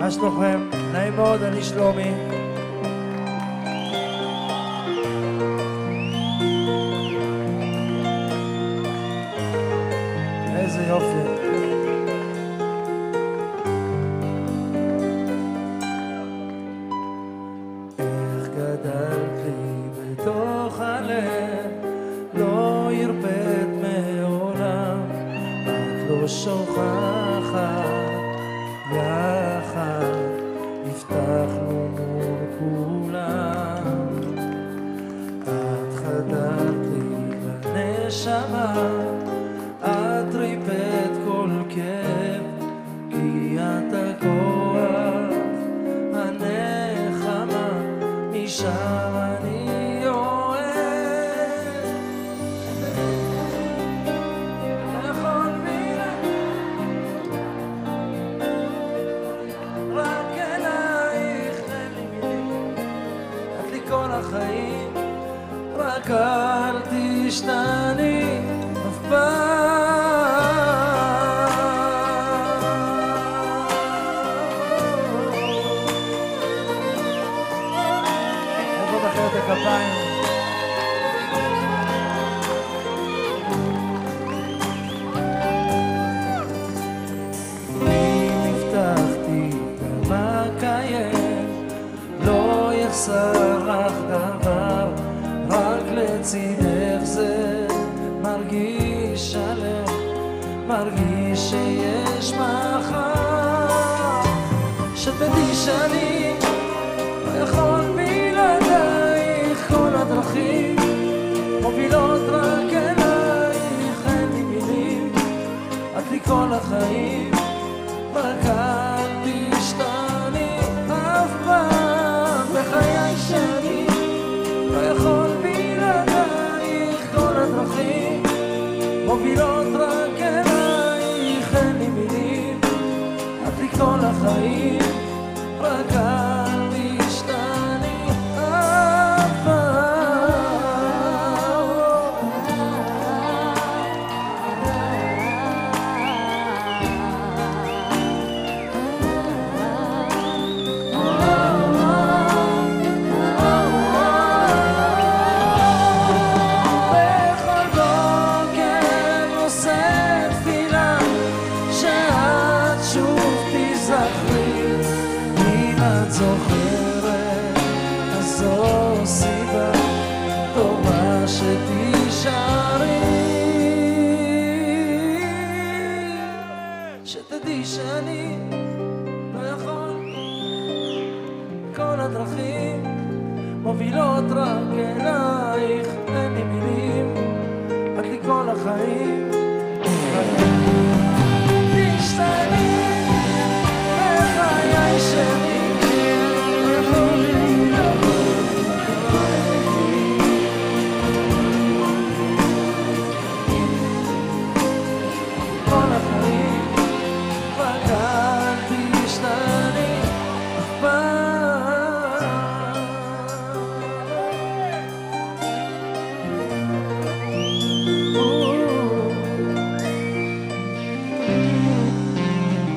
מה שלומכם? נעים מאוד, אני שלומי. איזה יופי. איך גדלת לי בתוך הלב, לא הרפאת מעולם, את לא שוכחת, יחד הבטחנו מול כולם. את חדרת לי לנשמה, את ריפאת כל כאב, כי את הכוח, הנחמה, משם אני אוהב. נכון בלעדייך, רק אלייך אין לי מילים, את לי כל החיים, רק אל תשתני אף פעם. איפה בחרת הכפיים? אם הבטחתי גם אקיים, לא יחסר לך דבר, רק לצידך זה מרגיש שלם, מרגיש שיש מחר. שתדעי שאני לא יכול בלעדייך, כל הדרכים מובילות רק אלייך, אין לי מילים, את לי כל החיים, רק אל תשתני אף פעם בחיי, שאני לא יכול בלעדייך, כל הדרכים מובילות רק אלייך, אין לי מילים, את לי כל החיים, רק אל תשתני אף פעם. בכל בוקר עושה תפילה שאת שוב תזכרי, אם את זוכרת אז זו סיבה טובה שתישארי. שתדעי שאני לא יכול, כל הדרכים מובילות רק אלייך, אין לי מילים, את לי כל החיים, רק